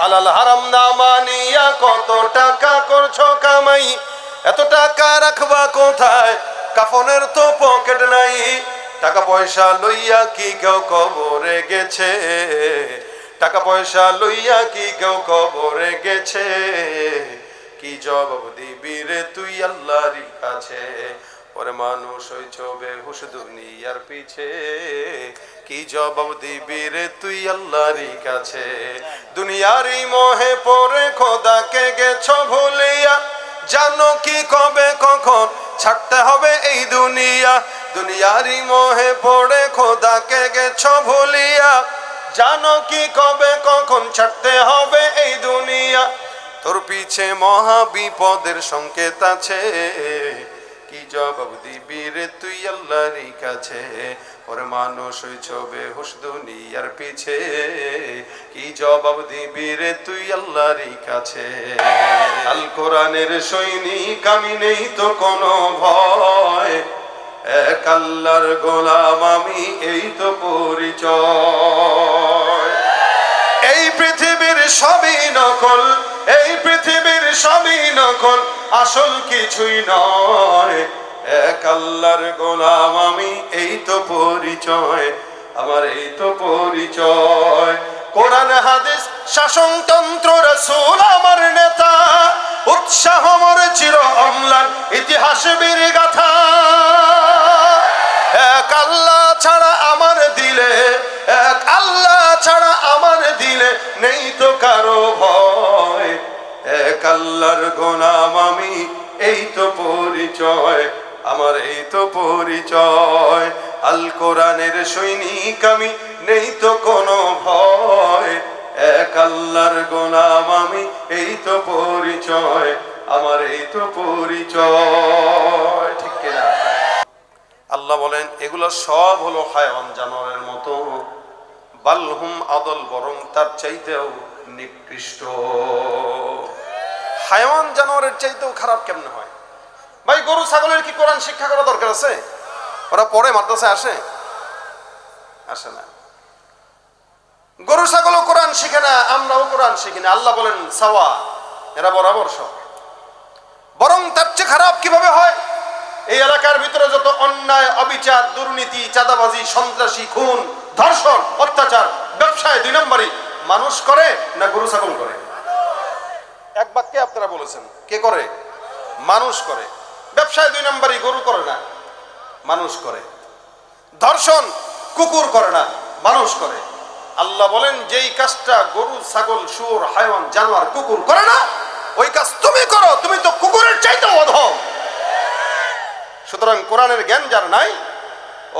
হালাল হারাম না মানিয়া কত টাকা করছো কামাই, এত টাকা রাখবা কোথায়? কাফনের তো পকেট নাই। টাকা পয়সা লইয়া কি কেউ কবরে গেছে? টাকা পয়সা লইয়া কি কেউ কবরে গেছে? কি জবাব দিবি রে তুই আল্লাহর কাছে? ওরে মানুষ হইছ বেহুশ দুনিয়ার পিছে, কি জবাব দিবি রে তুই আল্লাহর কাছে? দুনিয়ারই মোহে পড়ে খোদাকে গেছো ভুলিয়া, জানো কি কবে কখন ছাড়তে হবে এই দুনিয়া? দুনিয়ারই মোহে পড়ে খোদাকে গেছো ভুলিয়া, জানো কি কবে কখন ছাড়তে হবে এই দুনিয়া? তোর পিছে মহা বিপদের সংকেত আছে, কি জবাব দিবি রে তুই আল্লাহর কাছে? ওরে মানুষ হইছ বেহুশ দুনিয়ার পিছে, কি জবাব দিবি রে তুই আল্লাহর কাছে? আল কোরআনের সৈনিক আমি, নেই তো কোনো ভয়, এক আল্লাহর গোলাম আমি, এই তো পরিচয়। এই পৃথিবীর সবই নকল, এই পৃথিবীর সবই নকল, আসল কিছুই নয়। এক আল্লাহর গোলাম আমি, এই তো পরিচয় আমার, এই তো পরিচয়। কোরআন হাদিস শাসনতন্ত্র রাসূল আমার নেতা, উৎসাহ মোর চির অম্লান ইতিহাস বীর গাথা। এক আল্লাহ ছাড়া আমার দিলে, এক আল্লাহ ছাড়া আমার দিলে নেই তো কারো ভয়। এক আল্লাহর গোলাম আমি, এই তো পরিচয় আমার, এই তো পরিচয়। আল কোরআনের সৈনিক আমি, নেই তো কোনো ভয়। এক আল্লাহর গোলাম আমি, এই তো পরিচয় আমার, এই তো পরিচয়। ঠিক কিনা? আল্লাহ বলেন এগুলো সব হলো হায়াওয়ান জানোয়ারের মতো, বালহুম আদল, বরং তার চাইতেও নিকৃষ্ট। হায়াওয়ান জানোয়ারের চাইতেও খারাপ কেমনে হয়? ভাই, গরু ছাগলের কি কোরআন শিক্ষা করা দরকার আছে? ওরা পড়ে মাদ্রাসায় আসে? আসে না। গরু ছাগলও কোরআন শিখে না, আমরাও কোরআন শিখি না। আল্লাহ বলেন সাওয়া, এরা বরাবর সব। বরং তার চেয়ে খারাপ কিভাবে হয়? এই এলাকার ভিতরে যত অন্যায়, অবিচার, দুর্নীতি, চাঁদাবাজি, সন্ত্রাসী, খুন, ধর্ষণ, অত্যাচার, ব্যবসায় 2 নম্বরই মানুষ করে না গরু ছাগল করে? এক বাক্যে আপনারা বলেছেন, কে করে? মানুষ করে। ব্যবসায় 2 নম্বরই গরু করে না, মানুষ করে। ধর্ষণ কুকুর করে না, মানুষ করে। আল্লাহ বলেন যেই কাজটা গরু, ছাগল, শুয়োর, হায়াওয়ান, জানোয়ার, কুকুর করে না, ওই কাজ তুমি করো, তুমি তো কুকুরের চাইতেও অধম। সুতরাং কোরআনের জ্ঞান যার নাই,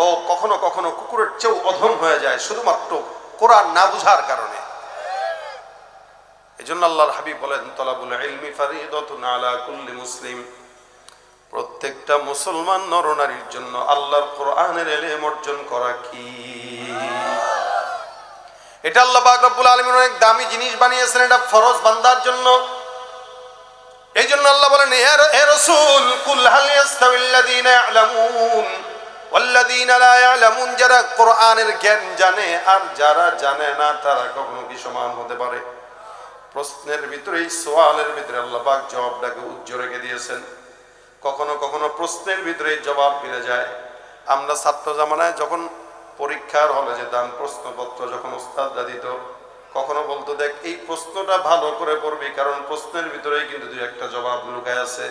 ও কখনো কখনো কুকুরের চেয়েও অধম হয়ে যায়, শুধুমাত্র কোরআন না বুঝার কারণে। এজন্য আল্লাহর হাবিব বলেন তলাবুল ইলমি ফারিদাতুন আলা কুল্লি মুসলিম, প্রত্যেকটা মুসলমান নরনারীর জন্য আল্লাহর কোরআনের ইলম অর্জন করা কি? এটা আল্লাহ পাক রব্বুল আলামিন অনেক দামি জিনিস বানিয়েছেন, এটা ফরজ বান্দার জন্য। এই জন্য আল্লাহ বলেন হে রাসূল, কুল হাল ইয়াস্তাবিল্লাযীনা ইয়ালামুন ওয়াল্লাযীনা লা ইয়ালামুন, যারা কোরআনের জ্ঞান জানে আর যারা জানে না, তারা কখনো কি সমান হতে পারে? প্রশ্নের ভিতরে, সওয়ালের ভিতরে আল্লাহ পাক জবাবটাকে উজ্জ্বল রেখে দিয়েছেন। কখনো কখনো প্রশ্নের ভিতরে জবাব মিলে যায়। আমরা ছাত্র জামানায় যখন পরীক্ষার হলে যেতাম, প্রশ্নপত্র যখন উস্তাদরা দিত, কখনো বলতো দেখ এই প্রশ্নটা ভালো করে পড়বি, কারণ প্রশ্নের ভিতরেই কিন্তু 2-1টা জবাব লুকায় আছে।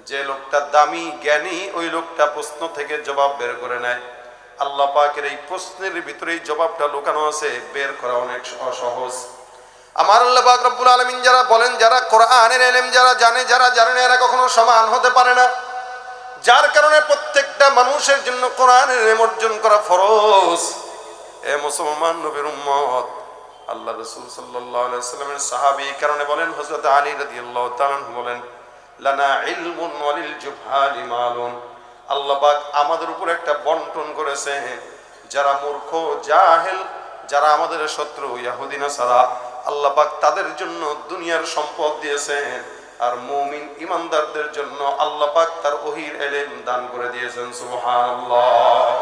যে লোকটা দামি জ্ঞানী, ওই লোকটা প্রশ্ন থেকে জবাব বের করে নেয়। আল্লাহ পাকের এই প্রশ্নের ভিতরেই জবাবটা লুকানো আছে, বের করা অনেক সহজ। আমার আল্লাহ পাক রব্বুল আলামিন যারা বলেন, যারা কোরআনের ইলম যারা জানে, যারা জানে না, এরা কখনো সমান হতে পারে না। যার কারণে প্রত্যেকটা মানুষের জন্য কোরআনের ইলম অর্জন করা ফরজ। এ মুসলমান নবীর উম্মত, আল্লাহ রাসূল সাল্লাল্লাহু আলাইহি ওয়াসাল্লামের সাহাবী কারণে বলেন, হযরত আলী রাদিয়াল্লাহু তাআলা আনহু বলেন, লানা ইলমুন ওয়ালিল জুহালি মালুন, আল্লাহ পাক আমাদের উপর একটা বন্টন করেছে। যারা মূর্খ, জাহেল, যারা আমাদের শত্রু, ইহুদি নাসারা, আল্লাহ পাক তাদের জন্য দুনিয়ার সম্পদ দিয়েছেন। আর মুমিন ইমানদারদের জন্য আল্লাহ পাক তার ওহীর ইলম দান করে দিয়েছেন। সুবহানাল্লাহ।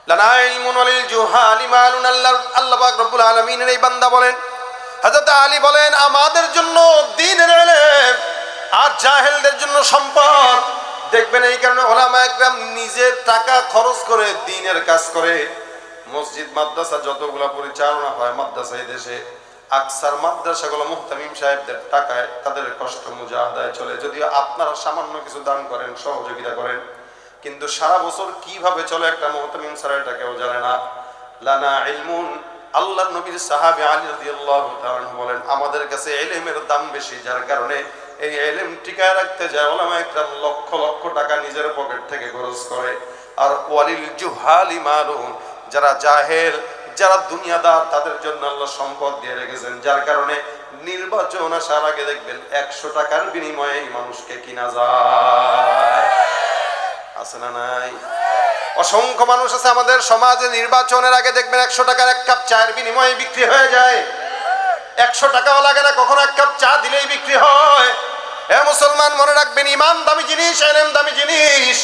লানা ইলমুন ওয়ালিল জুহালি মালুন, আল্লাহ পাক রব্বুল আলামিনের এই বান্দা বলেন হযরত আলী বলেন আমাদের জন্য দ্বীনের ইলম আর জাহেলদের জন্য সম্পদ। দেখবেন এই কারণে উলামা একরাম নিজের টাকা খরচ করে দ্বীনের কাজ করে। মসজিদ মাদ্রাসা যতগুলা পরিচালনা হয় মাদ্রাসায় দেশে, আকসার মাদ্রাসাগুলো মুহতামিম সাহেবদের টাকায় তাদের কষ্ট মুজাহাদায় চলে। যদিও আপনারা সামান্য কিছু দান করেন, সহযোগিতা করেন, কিন্তু সারা বছর কিভাবে চলে একটা মুহতামিম স্যার এটা কেউ জানে না। লানা ইলমুন, আল্লাহর নবীর সাহাবী আলী রাদিয়াল্লাহু তাআলা বলেন আমাদের কাছে ইলমের দাম বেশি, যার কারণে এই ইলম টিকায় রাখতে যায় উলামা একরাম লক্ষ লক্ষ টাকা নিজের পকেট থেকে খরচ করে। আর ওয়ালিল জুহালি মালুন, যারা জাহেল, যারা দুনিয়াদার, তাদের জন্য আল্লাহ সম্পদ দিয়ে রেখেছেন, যার কারণে নির্বাচন আসার আগে দেখবেন 100 টাকার বিনিময়ে এই মানুষকে কিনা যায়। আছে না নাই? অসংখ্য মানুষ আছে আমাদের সমাজে নির্বাচনের আগে দেখবেন 100 টাকার এক কাপ চায়ের বিনিময়ে বিক্রি হয়ে যায়। 100 টাকাও লাগে না, কখনো এক কাপ চা দিলেই বিক্রি হয়। এ মুসলমান মনে রাখবেন, ইমান দামি জিনিস, ইলম দামি জিনিস।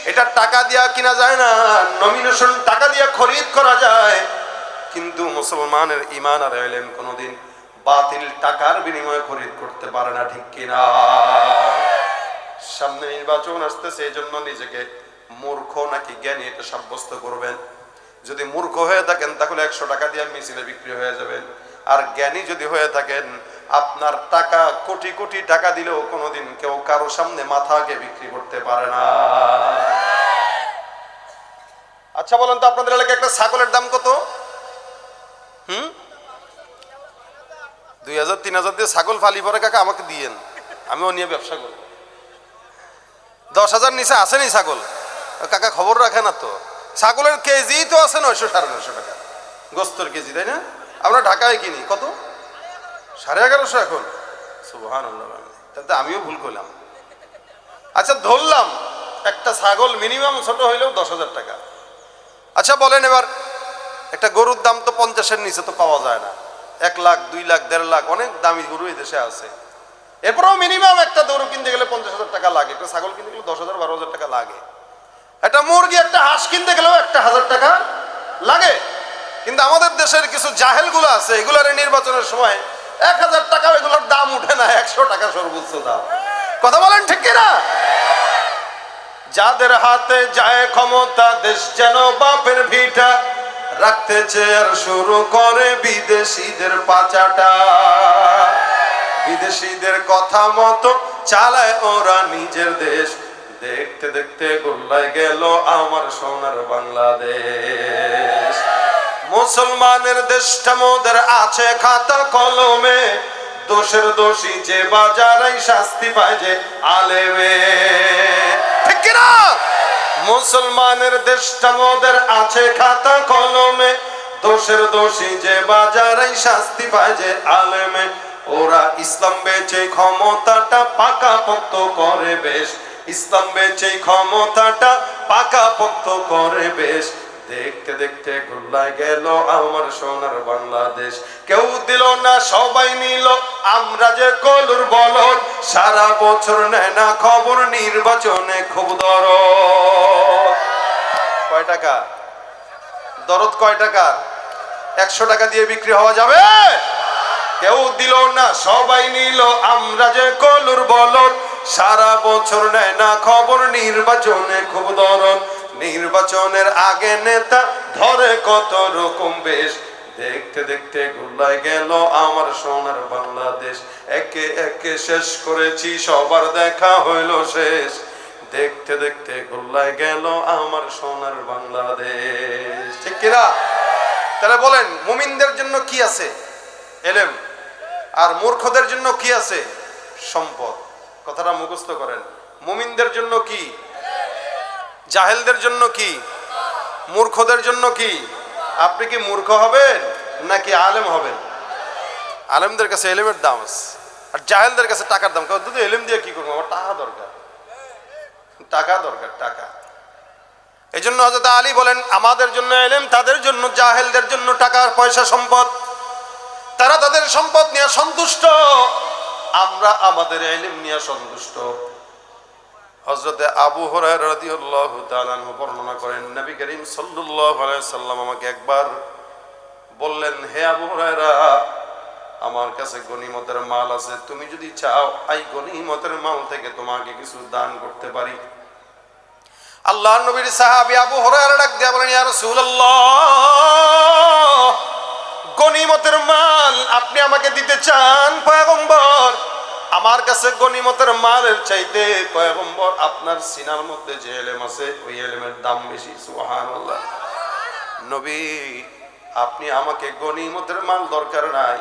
এটা টাকা দিয়া কিনা যায় না, নমিনেশন টাকা দিয়া খরিদ করা যায়, কিন্তু মুসলমানের ইমান আর ইলম কোনোদিন বাতিল টাকার বিনিময়ে খরিদ করতে পারে না, ঠিক কিনা? সামনে নির্বাচন আসতেছে, এই জন্য নিজেকে মূর্খ নাকি জ্ঞানী এটা সাব্যস্ত করবেন। যদি মূর্খ হয়ে থাকেন তাহলে 100 টাকা দিয়ে মিছিলে বিক্রি হয়ে যাবেন, আর জ্ঞানী যদি হয়ে থাকেন আপনার টাকা কোটি কোটি টাকা দিলেও কোনোদিন কেউ কারো সামনে মাথাকে বিক্রি করতে পারে না। আচ্ছা বলেন তো, আপনাদের এলাকায় একটা ছাগলের দাম কত? 2000-3000 দিয়ে ছাগল ফালি পরে কাকা আমাকে দিয়েন, আমিও নিয়ে ব্যবসা করব। 10,000 নিচে আসেনি ছাগল কাকা, খবর রাখে না তো। ছাগলের কেজি তো আছে 900-950 টাকা, গোস্তের কেজি, তাই না? আমরা ঢাকায় কিনি কত? 1150 এখন। সুবহানাল্লাহ, তাতে আমিও ভুল করলাম। আচ্ছা ধরলাম একটা ছাগল মিনিমাম ছোট হইলেও 10,000 টাকা। আচ্ছা বলেন এবার, একটা গরুর দাম তো 50-এর নিচে তো পাওয়া যায় না। 1 লাখ, 2 লাখ, 1.5 লাখ, অনেক দামি গরু এই দেশে আছে। এরপরেও মিনিমাম একটা গরু কিনতে গেলে 50,000 টাকা লাগে, একটা ছাগল কিনতে গেলে 10,000-12,000 টাকা লাগে। একটা মুরগি, একটা হাঁস কিনতে গেলেও 1,000 টাকা লাগে। কিন্তু আমাদের দেশের কিছু জাহেল গুলো আছে, এগুলার নির্বাচনের সময় 1,000 টাকা এগুলোর দাম উঠে না, 100 টাকা সর্বোচ্চ দাম। কথা বলেন ঠিক কিনা? যাদের হাতে যায় ক্ষমতা, দেশ যেন বাপের ভিটা, রাখতে চেয়ার শুরু করে বিদেশিদের পাচাটা। বিদেশিদের কথা মতো চালায় ওরা নিজের দেশ, দেখতে দেখতে গোল্লায় গেল আমার সোনার বাংলাদেশ। মুসলমানের দেশটা মোদের আছে খাতা কলমে, দোষের দোষী যে বাজারাই শাস্তি পায় যে আলেমে, ঠিক কিনা? মুসলমানের দেশটা মোদের আছে খাতা কলমে, দোষের দোষী যে বাজারাই শাস্তি পায় যে আলেমে। ওরা ইসলাম বেচে ক্ষমতাটা পাকাপোক্ত করে বেশ, ইসলাম বেচে ক্ষমতাটা পাকাপোক্ত করে বেশ, দেখতে দেখতে গোল্লায় গেল আমার সোনার বাংলাদেশ। কেউ দিল না সবাই নিল, আমরা যে কলুর বলদ, সারা বছর নেয় না খবর, নির্বাচনে খুব দরদ। কয় টাকা দরদ? কয় টাকা? 100 টাকা দিয়ে বিক্রি হওয়া যাবে? কেউ দিল না সবাই নিল, আমরা যে কলুর বলদ, সারা বছর নেয় না খবর, নির্বাচনে খুব দরদ। নির্বাচনের আগে নেতা ধরে কত রকম বেশ, দেখতে দেখতে গোল্লায় গেল আমার সোনার বাংলাদেশ। একে একে শেষ করেছি, সবার দেখা হইল শেষ, দেখতে দেখতে গোল্লায় গেল আমার সোনার বাংলাদেশ, ঠিক কিনা? তাহলে বলেন, মুমিনদের জন্য কি আছে? ইলম। আর মূর্খদের জন্য কি আছে? সম্পদ। কথাটা মুখস্থ করেন। মুমিনদের জন্য কি? জাহেলদের জন্য কি? মূর্খদের জন্য কি? আপনি কি মূর্খ হবেন নাকি আলেম হবেন? আলেমদের কাছে ইলমের দাম আছে, আর জাহেলদের কাছে টাকার দাম। কিন্তু ইলম দিয়ে কি করবো? আমার টাকা দরকার, টাকা দরকার, টাকা। এই জন্য হযরত আলী বলেন আমাদের জন্য ইলম, তাদের জন্য জাহেলদের জন্য টাকা পয়সা সম্পদ। তারা তাদের সম্পদ নিয়ে সন্তুষ্ট, আমরা আমাদের ইলম নিয়ে সন্তুষ্ট। হযরতে আবু হুরায়রা রাদিয়াল্লাহু তাআলা আনহু বর্ণনা করেন, নবী করিম সাল্লাল্লাহু আলাইহি সাল্লাম আমাকে একবার বললেন, হে আবু হুরায়রা, আমার কাছে গনিমতের মাল আছে, তুমি যদি চাও এই গনিমতের মাল থেকে তোমাকে কিছু দান করতে পারি। আল্লাহর নবীর সাহাবী আবু হুরায়রা ডাক দিয়ে বলেন, ইয়া রাসূলুল্লাহ, গনিমতের মাল আপনি আমাকে দিতে চান পয়গম্বর? আমার কাছে গনিমতের মালের চাইতে পয়গম্বর আপনার সিনার মধ্যে যে ইলম আছে ওই ইলমের দাম বেশি। সুবহানাল্লাহ। নবী, আপনি আমাকে গনিমতের মাল দরকার নাই,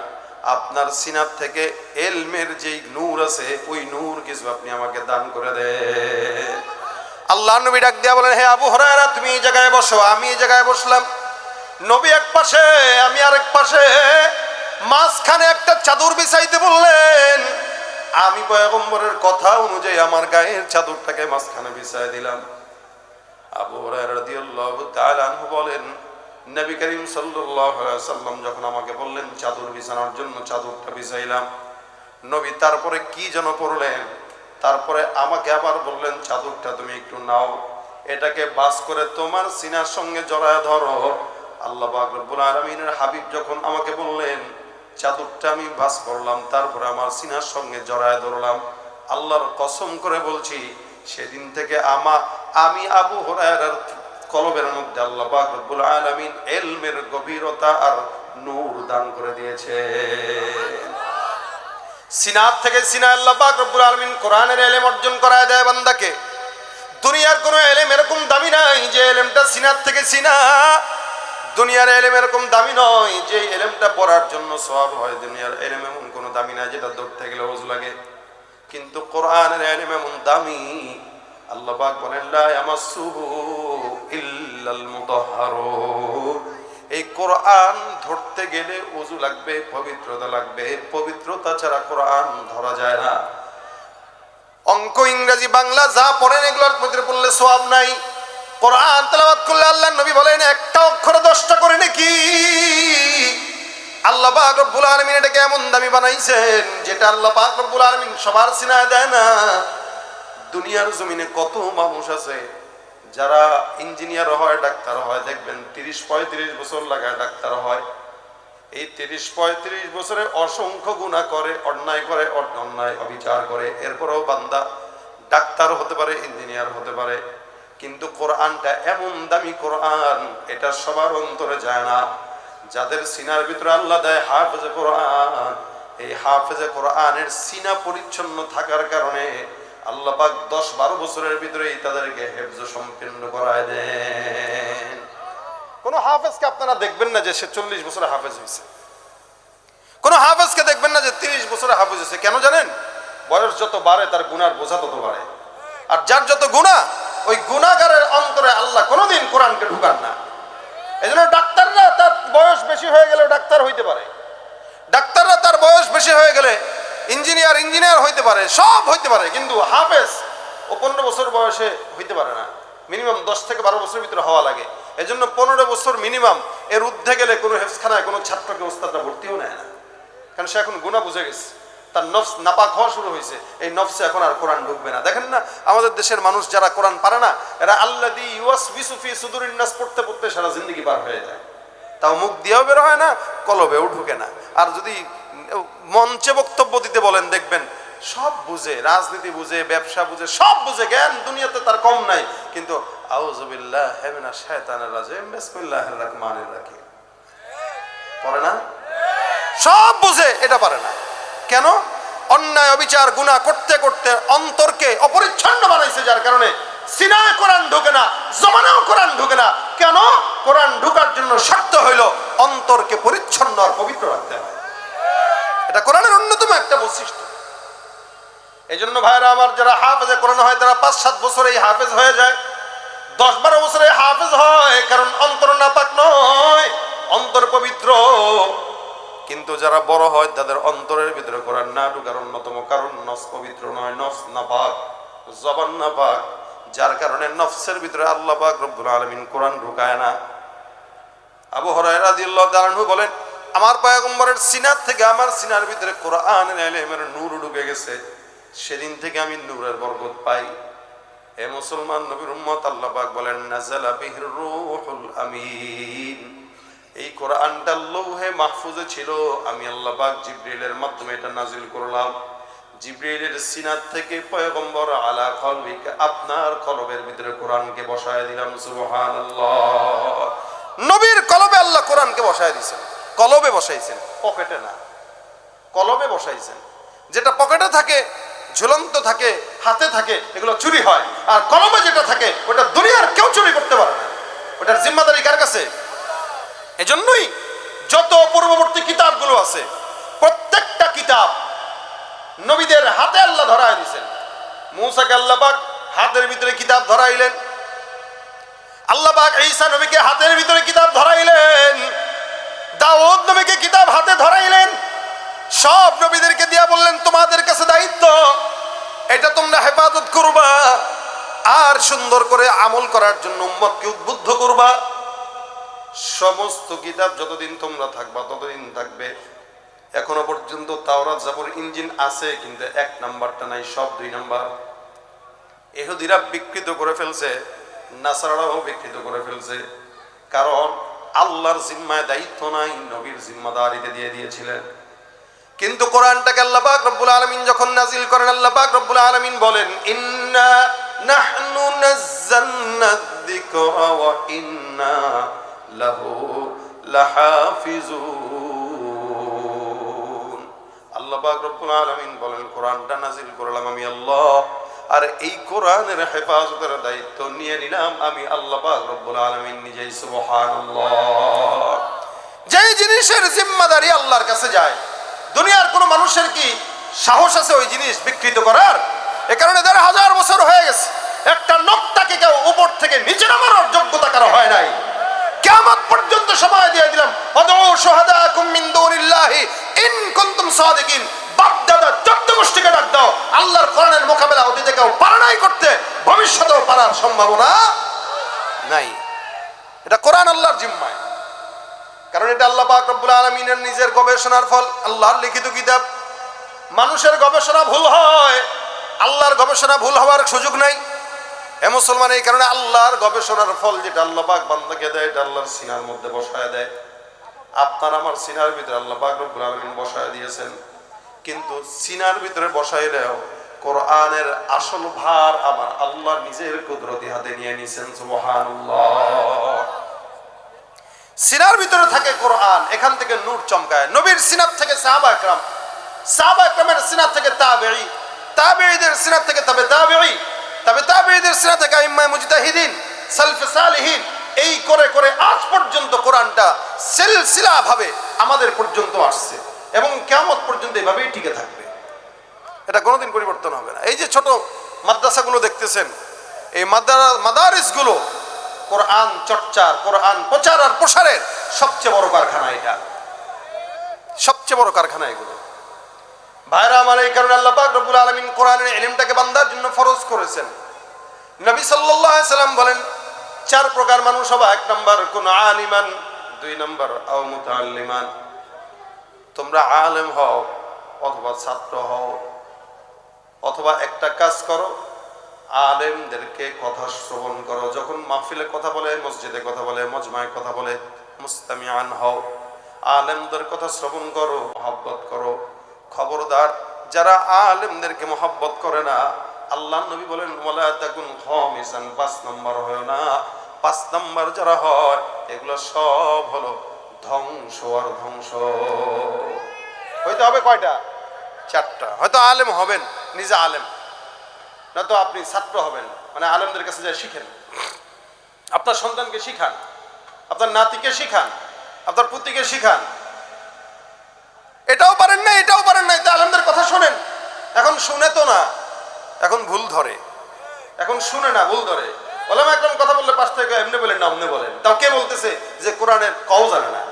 আপনার সিনার থেকে ইলমের যেই নূর আছে ওই নূর কিছু আপনি আমাকে দান করে দেন। আল্লাহর নবী ডাক দিয়া বলেন, হে আবু হুরায়রা, তুমি এই জায়গায় বসো। আমি এই জায়গায় বসলাম। নবী এক পাশে, আমি আরেক পাশে, মাঝখানে একটা চাদর বিছাইতে বললেন। আমি পয়গম্বরের কথা অনুযায়ী আমার গায়ের চাদরটাকে মাঝখানে বিছাই দিলাম। আবু হুরায়রা রাদিয়াল্লাহু তাআলা আনহু বলেন, নবী করিম সাল্লাল্লাহু আলাইহি সাল্লাম যখন আমাকে বললেন চাদর বিছানোর জন্য, চাদরটা বিছাইলাম। নবী তারপরে কি যেন পড়লেন, তারপরে আমাকে আবার বললেন, চাদরটা তুমি একটু নাও, এটাকে বাস করে তোমার সিনার সঙ্গে জড়ায় ধরো। আল্লাহ পাক রব্বুল আলামিনের হাবিব যখন আমাকে বললেন, চাদরটা আমি বাস করলাম, তারপরে আমার সিনার সঙ্গে জড়ায় ধরলাম। আল্লাহর কসম করে বলছি, সেদিন থেকে আমি আবু হুরায়রার কলবের মধ্যে আল্লাহ পাক রব্বুল আলামিন ইলমের গভীরতা আর নূর দান করে দিয়েছে। সিনাত থেকে সিনা আল্লাহ পাক রব্বুল আলামিন কোরআনের ইলম অর্জন করায় দেয় বান্দাকে। দুনিয়ার কোনো ইলম এরকম দামি নাই যে ইলমটা সিনাত থেকে সিনা। দুনিয়ার ইলম এরকম দামি নয় যে ইলমটা পড়ার জন্য সওয়াব হয়। দুনিয়ার ইলম এমন কোনো দামি না যেটা ধরতে গেলে ওযু লাগে, কিন্তু কোরআনের ইলম এমন দামি, আল্লাহ পাক বলেন, লা ইয়ামাসসুহু ইল্লাল মুতাহহারুন। এই কোরআন ধরতে গেলে ওযু লাগবে, পবিত্রতা লাগবে। পবিত্রতা ছাড়া কোরআন ধরা যায় না। অঙ্ক, ইংরেজি, বাংলা যা পড়েন এগুলোর মধ্যে পড়লে সওয়াব নাই। কোরআন তেলাওয়াত করলে আল্লাহর নবী বলেন একটা অক্ষরে 10টা করে নাকি। আল্লাহ পাক রব্বুল আলামিন এটাকে এমন দামি বানাইছেন যেটা আল্লাহ পাক রব্বুল আলামিন সবার সিনায় দেয় না। দুনিয়ার জমিনে কত মানুষ আছে যারা ইঞ্জিনিয়ার হয়, ডাক্তার হয়, দেখবেন 30-35 বছর লাগায় ডাক্তার হয়। এই 30-35 বছরে অসংখ্য গুনাহ করে, অন্যায় করে, অন্যায় অবিচার করে, এরপরেও বান্দা ডাক্তার হতে পারে, ইঞ্জিনিয়ার হতে পারে। কিন্তু কোরআনটা এমন দামি কোরআন, এটা সবার অন্তরে যায় না। যাদের সিনার ভিতরে আল্লাহ দেয় হাফেজে কোরআন, এই হাফেজে কোরআনের সিনা পরিচ্ছন্ন থাকার কারণে আল্লাহ পাক 10-12 বছরের ভিতরেই তাদেরকে হেফজ সম্পূর্ণ করায় দেন। কোন হাফেজকে আপনারা দেখবেন না যে সে 40 বছরে হাফেজ হয়েছে। কোন হাফেজকে দেখবেন না যে 30 বছরে হাফেজ হয়েছে। কেন জানেন? বয়স যত বাড়ে তার গুনার বোঝা তত বাড়ে। আর যার যত গুনাহ, ওই গুনাহগারের অন্তরে আল্লাহ কোনোদিন কোরআনকে ঢুকান না। এজন্য ডাক্তাররা তার বয়স বেশি হয়ে গেলে ডাক্তার হইতে পারে, ডাক্তাররা তার বয়স বেশি হয়ে গেলে ইঞ্জিনিয়ার হইতে পারে, সব হইতে পারে, কিন্তু হাফেজ ও 15 বছর বয়সে হইতে পারে না। মিনিমাম 10 থেকে 12 বছরের ভিতরে হওয়া লাগে। এজন্য 15 বছর মিনিমাম এর ঊর্ধ্বে গেলে কোনো হেফজখানায় কোনো ছাত্রকে ওস্তাদরা ভর্তিও নেয় না, কারণ সে এখন গুনাহ বুঝে গেছে, তার নফস নাপাক হওয়া শুরু হয়েছে। এই নফসে এখন আর কোরআন ঢুকবে না। দেখেন না আমাদের দেশের মানুষ যারা কোরআন পারে না, এরা আল্লাযী ইউওয়াসবিসু ফি সুদুরিন নাস পড়তে পড়তে সারা জিন্দেগি পার হয়ে যায়। তাও মুখ দিয়েও বের হয় না, কলবেও ঢুকে না। আর যদি মঞ্চে বক্তব্য দিতে বলেন, দেখবেন সব বুঝে, রাজনীতি বুঝে, ব্যবসা বুঝে, সব বুঝে, জ্ঞান দুনিয়াতে তার কম নাই, কিন্তু আউযু বিল্লাহি মিনাশ শাইতানির রাজিম বিসমিল্লাহির রহমানির রহিম পড়ে না। সব বুঝে, এটা পারে না। কেন? অন্যায় অবিচার গুনাহ করতে করতে অন্তরকে অপরিচ্ছন্ন বানাইছে, যার কারণে সিনায় কোরআন ঢোকে না, জমানেও কোরআন ঢোকে না। কেন? কোরআন ঢোকার জন্য শর্ত হইল অন্তরকে পরিচ্ছন্ন আর পবিত্র রাখতে হয়। এটা কোরআনের অন্যতম একটা বৈশিষ্ট্য। এই জন্য ভাইরা আমার, যারা হাফেজে কোরআন হয় তারা 5-7 বছরেই হাফেজ হয়ে যায়, 10-12 বছরে হাফেজ হয়, কারণ অন্তর নাপাক নয়, অন্তর পবিত্র। কিন্তু যারা বড় হয় তাদের অন্তরের ভিতরে কোরআন না ঢোকার অন্যতম কারণ নফস পবিত্র নয়, নফস নাপাক, জবান নাপাক, যার কারণে নফসের ভিতরে আল্লাহ পাক রব্বুল আলামিন কোরআন ঢুকায় না। আবু হুরায়রা রাদিয়াল্লাহু তাআলা আনহু বলেন, আমার পয়গম্বরের সিনার থেকে আমার সিনার ভিতরে কোরআনের ইলমের নূর ঢুকে গেছে। সেদিন থেকে আমি নূরের বরকত পাই। হে মুসলমান নবীর উম্মত, আল্লাহ পাক বলেন, নাযালা বিহির রূহুল আমিন, এই কোরআনটা লৌহে মাহফুজে ছিল, আমি আল্লাহ পাক জিবরিলের মাধ্যমে এটা নাজিল করলাম। জিবরিলের সিনাত থেকে পয়গম্বর আলা কলবিকে, আপনার কলবের ভিতরে কোরআনকে বসায় দিলাম। সুবহানাল্লাহ। নবীর কলবে আল্লাহ কোরআনকে বসায় দিয়েছেন। কলবে বসাইছেন, পকেটে না, কলবে বসাইছেন। যেটা পকেটে থাকে, ঝুলন্ত থাকে, হাতে থাকে, এগুলো চুরি হয়। আর কলমে যেটা থাকে ওটা দুনিয়ার কেউ চুরি করতে পারে না। ওটার জিম্মাদারি কার কাছে? এজন্যই যত পূর্ববর্তী কিতাবগুলো আছে, প্রত্যেকটা কিতাব নবীদের হাতে আল্লাহ ধরায় দিয়েছেন। মূসাকে আল্লাহ পাক হাতের ভিতরে কিতাব ধরাইলেন, আল্লাহ পাক ঈসা নবীকে হাতের ভিতরে কিতাব ধরাইলেন, দাউদ নবীকে কিতাব হাতে ধরাইলেন। সব নবীদেরকে দিয়া বললেন, তোমাদের কাছে দায়িত্ব, এটা তোমরা হেফাজত করবা আর সুন্দর করে আমল করার জন্য উম্মতকে উদ্বুদ্ধ করবা। সমস্ত কিতাব যতদিন তোমরা থাকবা ততদিন থাকবে। এখনো পর্যন্ত তাওরাত, জাবুর, ইনজিল আছে, কিন্তু 1 নাম্বারটা নাই, সব 2 নাম্বার। ইহুদিরা বিকৃত করে ফেলছে, নাসারারাও বিকৃত করে ফেলছে। কারণ আল্লাহর জিম্মায় দায়িত্ব নাই, নবীর জিম্মাদারিতে দিয়ে দিয়েছিলেন। কিন্তু কোরআনটাকে আল্লাহ পাক রব্বুল আলামিন যখন নাজিল করেন, আল্লাহ পাক রব্বুল আলামিন বলেন, ইন্না নাহনু নাযালনা যিকরা ওয়া ইন্না লাহু লাহাফিজুন। আল্লাহ পাক রব্বুল আলামিন বলেন, কোরআনটা নাজিল করলাম আমি আল্লাহ, আর এই কোরআনের হেফাজতের দায়িত্ব নিয়ে নিলাম আমি আল্লাহ পাক রব্বুল আলামিন নিজেই। সুবহানাল্লাহ। যেই জিনিসের জিম্মাদারি আল্লাহর কাছে যায়, দুনিয়ার কোন মানুষের কি সাহস আছে ওই জিনিস বিকৃত করার? এ কারণে 1000 বছর হয়ে গেছে, একটা নোকটাকে কেউ উপর থেকে নিচে নামানোর যোগ্যতা কারো হয় নাই। কিয়ামত পর্যন্ত সময় দিয়ে দিলাম, ওয়াদউ শুহাদাকুম মিন দুনিল্লাহি ইন কুনতুম সাদিকিন। বাপ দাদা 14 গোষ্ঠীকে ডাক দাও, আল্লাহর কোরআনের মোকাবেলা অতীতে কেউ পারে নাই করতে, ভবিষ্যতেও পারার সম্ভাবনা নাই। এটা কোরআন আল্লাহর জিম্মায়, কারণ এটা আল্লাহ পাক রব্বুল আলামিনের নিজের গবেষণার ফল, আল্লাহর লিখিত কিতাব। মানুষের গবেষণা ভুল হয়, আল্লাহর গবেষণা ভুল হওয়ার সুযোগ নাই। এ মুসলমান, এই কারণে আল্লাহর গবেষণার ফল যেটা আল্লাহ পাক বান্দাকে দেয়, এটা আল্লাহর সিনার মধ্যে বসায় দেয়। আপনার আমার সিনার ভিতরে আল্লাহ পাক রব্বুল আলামিন বসায় দিয়েছেন, কিন্তু সিনার ভিতরে বসাইলেও কোরআনের আসল ভার আমার আল্লাহ নিজের কুদরতি হাতে নিয়ে নিয়েছেন। সুবহানাল্লাহ। সিনার ভিতরে থাকে কোরআন, এখান থেকে নূর চমকায়। নবীর সিনার থেকে সাহাবা একরাম, সাহাবা একরামের সিনার থেকে তাবেঈ, তাবেঈদের সিনার থেকে তবে তাবেঈ, তবে তাবেঈদের সিনার থেকে আইম্মায়ে মুজতাহিদিন, সালফে সালেহিন, এই করে করে আজ পর্যন্ত কোরআনটা সিলসিলা ভাবে আমাদের পর্যন্ত আসছে এবং কিয়ামত পর্যন্ত এইভাবেই টিকে থাকবে। এটা কোনোদিন পরিবর্তন হবে না। এই যে ছোট মাদ্রাসাগুলো দেখতেছেন, এই মাদারিসগুলো কোরআন চর্চার, কোরআন প্রচার আর প্রসারের সবচেয়ে বড় কারখানা। এটা সবচেয়ে বড় কারখানা এগুলো। ভাইরা আমার, এই কারণে আল্লাহ পাক রব্বুল আলামিন কোরআনের ইলমটাকে বান্দার জন্য ফরজ করেছেন। নবী সাল্লাল্লাহু আলাইহি সাল্লাম বলেন, 4 প্রকার মানুষ হবে। 1 নাম্বার কোন আলিমান, 2 নাম্বার আও মুতাআল্লিমান। তোমরা আলেম হও অথবা ছাত্র হও, অথবা একটা কাজ করো, আলেমদেরকে কথা শ্রবণ করো। যখন মাহফিলে কথা বলে, মসজিদে কথা বলে, মজমায় কথা বলে, মুস্তামিআন হও, আলেমদের কথা শ্রবণ করো, মহব্বত করো। খবরদার যারা আলেমদেরকে মহব্বত করে না, আল্লাহ নবী বলেন, ওয়ালা তাকুন খামিসান, 5 নাম্বার হয় না। 5 নাম্বার যারা হয়, এগুলো সব হলো ধ্বংস আর ধ্বংস। হইতে হবে কয়টা? 4টা। হয়তো আলেম হবেন, নিজে আলেম, না তো আপনি ছাত্র হবেন, মানে আলেমদের কাছে যায় শিখেন, আপনার সন্তানকে শিখান, আপনার নাতিকে শিখান, আপনার পুত্রকে শিখান। এটাও পারেন না, এটাও পারেন না, এটা আলেমদের কথা শোনেন। এখন শুনে তো না, এখন ভুল ধরে, এখন শুনে না, ভুল ধরে। ওলামা একদম কথা বললে পাশ থেকে এমনি বলেন না অমনে বলেন। তাও কে বলতেছে যে কোরআনের কও জানে না,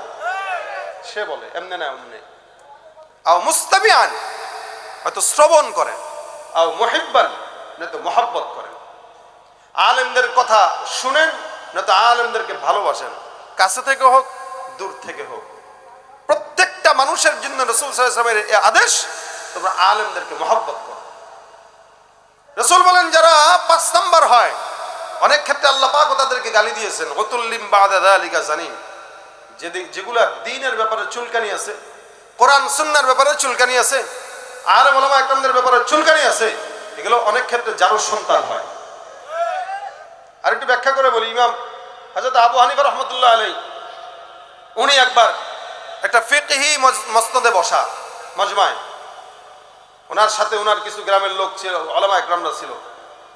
সে বলে এমনে না অমনে। আও মুস্তামিআন, হয়তো শ্রবণ করেন, আও মুহিব্বান, নয়তো মহব্বত করেন। আলেমদের কথা শুনেন, নয়তো আলেমদেরকে ভালোবাসেন, কাছে থেকে হোক দূর থেকে হোক। প্রত্যেকটা মানুষের জন্য রাসূল সাল্লাল্লাহু আলাইহি ওয়াসাল্লামের এই আদেশ, তোমরা আলেমদেরকে মহব্বত করো। রাসূল বলেন, যারা 5 নাম্বার হয়, অনেক ক্ষেত্রে আল্লাহ পাক তাদেরকে গালি দিয়েছেন, উতুল্লিম বাদা যালিকা জানিম, যেগুলা দ্বীনের ব্যাপারে চুলকানি আছে, কোরআন সুন্নাহর ব্যাপারে চুলকানি আছে, আলেম ওলামা একরামদের ব্যাপারে চুলকানি আছে, এগুলো অনেক ক্ষেত্রে জারুর সন্তান হয়। আর একটু ব্যাখ্যা করে বলি, ইমাম হযরত আবু হানিফা রাহমাতুল্লাহ আলাইহি উনি একবার একটা ফিকহি মসনদে বসা মজমায়, ওনার সাথে ওনার কিছু গ্রামের লোক ছিল, ওলামা একরামরা ছিল,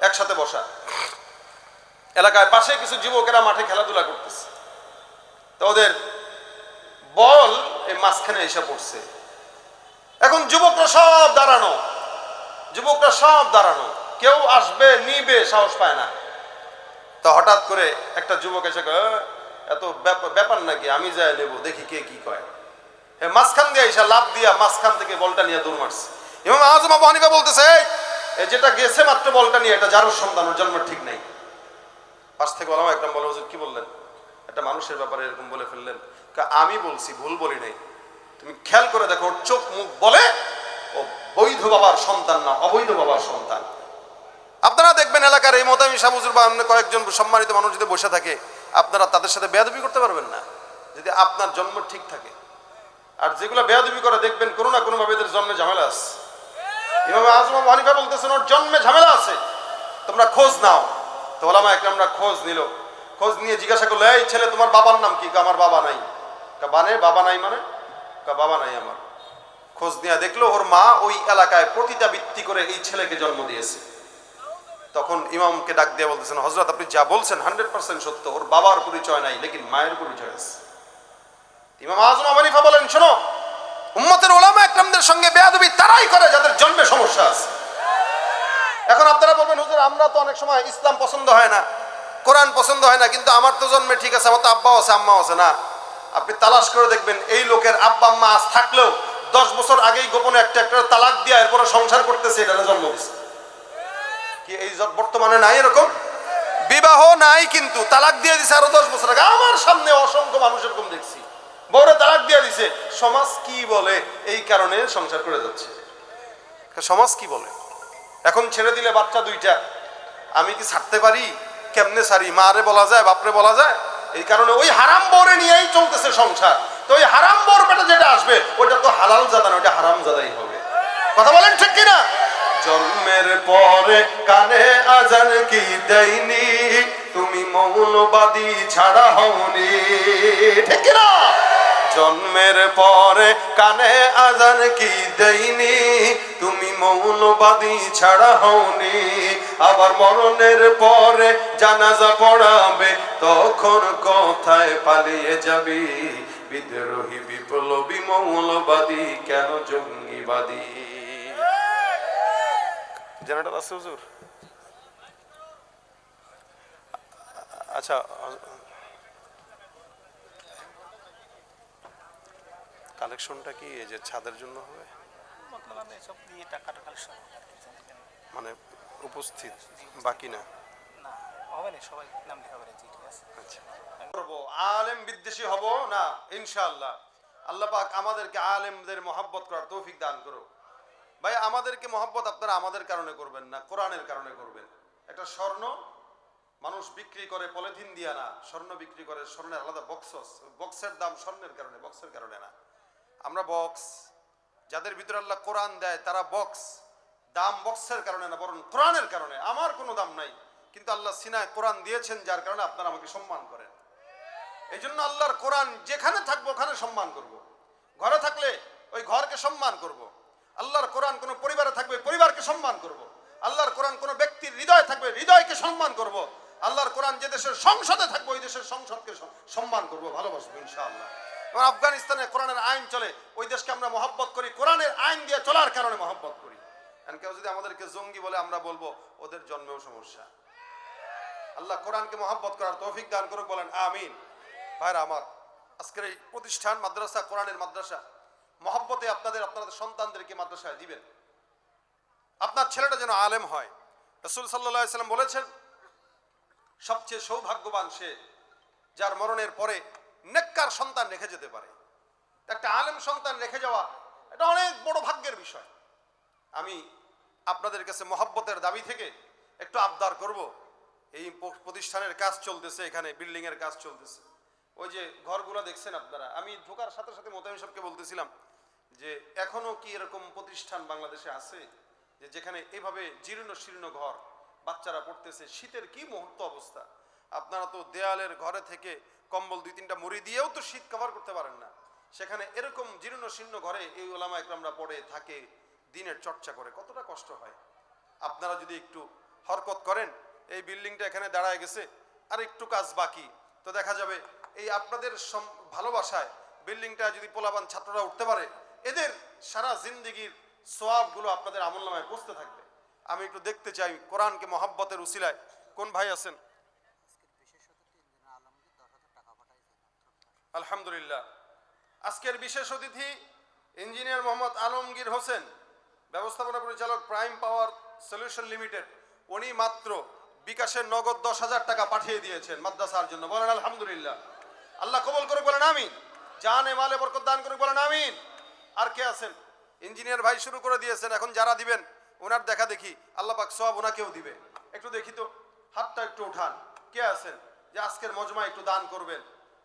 একসাথে বসা এলাকায় পাশে কিছু যুবকেরা মাঠে খেলাধুলা করতেছে। তো ওদের বল এই মাঝখানে এসে পড়ছে। এখন যুবকরা সব দাঁড়ানো, কেউ আসবে নিবে সাহস পায় না। তো হঠাৎ করে একটা যুবক এসে কয়, এত ব্যাপার নাকি, আমি যাই নেব, দেখি কে কি কয়। হ্যাঁ, মাঝখান দিয়ে এসে লাভ দিয়া মাঝখান থেকে বলটা নিয়ে দৌড় মারছে। ইমাম আযম আবু হানিফা বলতেছে, এই যেটা গেছে মাত্র বলটা নিয়ে, এটা জারুর সন্তান, ওর জন্ম ঠিক নাই। পাশ থেকে ওলামা একরাম বলে, হুজুর কি বললেন, একটা মানুষের ব্যাপারে এরকম বলে ফেললেন। আমি বলছি, ভুল বলি নাই, তুমি খেয়াল করে দেখো, ওর চোখ মুখ বলে ও বৈধ বাবার সন্তান না, অবৈধ বাবার সন্তান। আপনারা দেখবেন এলাকার এই মোতামি সাহেব হুজুর বা অন্য কয়েকজন সম্মানিত মানুষ যদি বসে থাকে, আপনারা তাদের সাথে বেয়াদবি করতে পারবেন না যদি আপনার জন্ম ঠিক থাকে। আর যেগুলো বেয়াদবি করে দেখবেন কোনো না কোনো ভাবে এদের জন্মে ঝামেলা আছে। ইমাম আযম আবু হানিফা বলতেছেন, ওর জন্মে ঝামেলা আছে, তোমরা খোঁজ নাও। তো ওলামা একরামরা খোঁজ নিল, খোঁজ নিয়ে জিজ্ঞাসা করলো, এই ছেলে তোমার বাবার নাম কি? আমার বাবা নাই। বাবা নাই মানে? বাবা নাই আমার। খোঁজ নিয়ে দেখলো ওর মা ওই এলাকায় পতিতাবৃত্তি করে এই ছেলেকে জন্ম দিয়েছে। তখন ইমামকে ডাক দিয়ে বলতেছেন, হযরত আপনি যা বলছেন 100% সত্য, ওর বাবার পরিচয় নাই, লেকিন মায়ের পরিচয় আছে। ইমাম আযম আবু হানিফা বলেন, শোনো, উম্মতের ওলামা একরামদের সঙ্গে বেয়াদবি তারাই করে যাদের জন্মে সমস্যা আছে। এখন আপনারা বলবেন, হুজুর আমরা তো অনেক সময় ইসলাম পছন্দ হয় না, কোরআন পছন্দ হয় না, কিন্তু আমার তো জন্মে ঠিক আছে, আমার তো আব্বাও আছে আম্মাও আছে। না, আপনি তালাশ করে দেখবেন, এই লোকের আব্বা আম্মা আজ থাকলেও 10 বছর আগেই গোপনে একটা তালাক দিয়ে এরপরে সংসার করতেছে, এটা জন্ম দিচ্ছে। কি এই বর্তমানে নাই এরকম? বিবাহ নাই কিন্তু তালাক দিয়ে দিছে আরো 10 বছর আগে। আমার সামনে অসংখ্য মানুষ এরকম দেখছি, বড় তালাক দিয়ে দিছে। সমাজ কি বলে, এই কারণে সংসার করে যাচ্ছে। সমাজ কি বলে? এখন ছেড়ে দিলে বাচ্চা 2টা, আমি কি ছাড়তে পারি? কেমনে ছাড়ি? মারে বলা যায়, বাপরে বলা যায়? এই কারণে ওই হারাম বউরে নিয়েই চলতেছে সংসার। তো ওই হারাম বউর পেটে যেটা আসবে ওটা তো হালাল জাদা না, ওটা হারাম জাদাই হবে। কথা বলেন ঠিক কিনা? জন্মের পরে কানে আজান কি দেয়নি, তুমি মৌলবাদী ছাড়া হওনি, ঠিক কিনা? জন্মের পরে কানে আজান কি দেয়নি, তুমি মৌলবাদী ছাড়া হওনি। আবার মরণের পরে জানাজা পড়াবে, তখন কোথায় পালিয়ে যাবি? বিদ্রোহী বিপ্লবী মৌলবাদী কেন জঙ্গিবাদী? জেনারেটর আছে হুজুর? আচ্ছা, কালেকশনটা কি এই যে ছাদের জন্য হবে? মানে উপস্থিত বাকি না? আচ্ছা, আলেম বিদ্বেষী হব না ইনশাআল্লাহ। আল্লাহ পাক আমাদেরকে আলেমদের মহব্বত করার তৌফিক দান করো। ভাই, আমাদেরকে মহব্বত আপনারা আমাদের কারণে করবেন না, কোরআনের কারণে করবেন। একটা স্বর্ণ মানুষ বিক্রি করে পলিথিন দিয়া না, স্বর্ণ বিক্রি করে স্বর্ণের আলাদা বক্সের দাম স্বর্ণের কারণে, বক্সের কারণে না। আমরা বক্স, যাদের ভিতরে আল্লাহ কোরআন দেয় তারা বক্স, দাম বক্সের কারণে না, বরং কোরআনের কারণে। আমার কোনো দাম নাই, কিন্তু আল্লাহ সিনায় কোরআন দিয়েছেন, যার কারণে আপনারা আমাকে সম্মান করেন। এই জন্য আল্লাহর কোরআন যেখানে থাকবো ওখানে সম্মান করব। ঘরে থাকলে ওই ঘরকে সম্মান করব। আল্লাহর কোরআন কোনো পরিবারে থাকবে, পরিবারকে সম্মান করব। আল্লাহর কোরআন কোনো ব্যক্তির হৃদয়ে থাকবে, হৃদয়কে সম্মান করব। আল্লাহর কোরআন যে দেশের সংসদে থাকবে, ওই দেশের সংসদকে সম্মান করব, ভালোবাসবো ইনশাআল্লাহ। এবং আফগানিস্তানে কোরআনের আইন চলে, ওই দেশকে আমরা মহব্বত করি, কোরআনের আইন দিয়ে চলার কারণে মহব্বত করি। কেউ যদি আমাদেরকে জঙ্গি বলে, আমরা বলবো ওদের জন্মেও সমস্যা। আল্লাহ কোরআনকে মহব্বত করার তৌফিক দান করুক, বলেন আমিন। ভাইরা আমার, আজকের এই প্রতিষ্ঠান মাদ্রাসা, কোরআনের মাদ্রাসা, মহব্বতে আপনাদের সন্তানদেরকে মাদ্রাসায় দিবেন। আপনার ছেলেটা যেন আলেম হয়। রাসূল সাল্লাল্লাহু আলাইহি ওয়াসাল্লাম বলেছেন, সবচেয়ে সৌভাগ্যবান সে যার মরণের পরে নেককার সন্তান রেখে যেতে পারে। একটা আলেম সন্তান রেখে যাওয়া এটা অনেক বড় ভাগ্যের বিষয়। আমি আপনাদের কাছে মহব্বতের দাবি থেকে একটু আবদার করব। এই প্রতিষ্ঠানের কাজ চলতেছে, এখানে বিল্ডিং এর কাজ চলতেছে, ওই যে ঘরগুলো দেখছেন আপনারা, আমি ঢোকার সাথে সাথে মোতায়েম সাহেবকে বলতেছিলাম যে এখনো কি এরকম প্রতিষ্ঠান বাংলাদেশে আছে যে যেখানে এইভাবে জীর্ণ শীর্ণ ঘর, বাচ্চারা পড়তেছে, শীতের কি মুহূর্ত অবস্থা। আপনারা তো দেয়ালের ঘরে থেকে কম্বল 2-3টা মুড়ি দিয়েও তো শীত কভার করতে পারেন না, সেখানে এরকম জীর্ণ শীর্ণ ঘরে এই ওলামা একরামরা পড়ে থাকে, দিনের চর্চা করে, কতটা কষ্ট হয়। আপনারা যদি একটু হরকত করেন, এই বিল্ডিংটা এখানে দাঁড়ায় গেছে, আর একটু কাজ বাকি, তো দেখা যাবে এই আপনাদের ভালোবাসায় বিল্ডিংটা যদি পোলাপান ছাত্ররা উঠতে পারে, এদের সারা জিন্দেগির সোয়াবগুলো আপনাদের আমলনামায় পৌঁছতে থাকবে। আমি একটু দেখতে চাই কোরআনকে মহাব্বতের উসিলায় কোন ভাই আছেন। আলহামদুলিল্লাহ, আজকের বিশেষ অতিথি ইঞ্জিনিয়ার মোহাম্মদ আলমগীর হোসেন, ব্যবস্থাপনা পরিচালক, প্রাইম পাওয়ার সলিউশন লিমিটেড। উনি মাত্র বিকাশের নগদ 10,000 টাকা পাঠিয়ে দিয়েছেন মাদ্রাসার জন্য। বলেন আলহামদুলিল্লাহ। আল্লাহ কবুল করুক, বলেন আমিন। জানে মালে বরকত দান করুক, বলেন আমিন। আর কে আছেন? ইঞ্জিনিয়ার ভাই শুরু করে দিয়েছেন, এখন যারা দিবেন ওনার দেখা দেখি আল্লাহ পাক সওয়াব ওনাকেও দিবে। একটু দেখি তো, হাতটা একটু উঠান, কে আছেন যে আজকের মজমা একটু দান করবেন,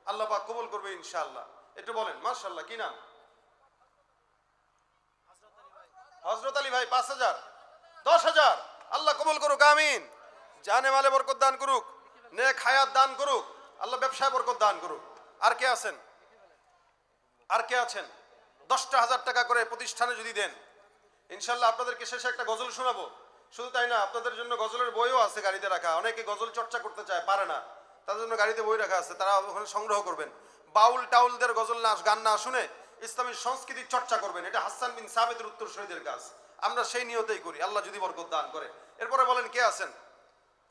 আল্লাহ পাক কবুল করবে ইনশাআল্লাহ। একটু বলেন মাশাআল্লাহ। কি নাম? হযরত আলী ভাই 5,000, 10,000। আল্লাহ কবুল করুক, আমিন। জানে মালে বরকত দান করুক, নেক হায়াত দান করুক, আল্লাহ ব্যবসায় বরকত দান করুক। আর কে আছেন? আর কে আছেন? 10,000 টাকা করে প্রতিষ্ঠানে যদি দেন ইনশাআল্লাহ আপনাদেরকে শেষে একটা গজল শোনাবো। শুধু তাই না, আপনাদের জন্য গজলের বইও আছে গাড়িতে রাখা। অনেকে গজল চর্চা করতে চায়, পারে না, তাদের জন্য গাড়িতে বই রাখা আছে, তারা ওখানে সংগ্রহ করবেন। বাউল টাউলদের গজল না গান না শুনে ইসলামী সংস্কৃতির চর্চা করবেন। এটা হাসান বিন সাবিতের উত্তরসূরিদের কাজ, আমরা সেই নিয়তেই করি। আল্লাহ যদি বরকত দান করে। এরপরে বলেন কে আছেন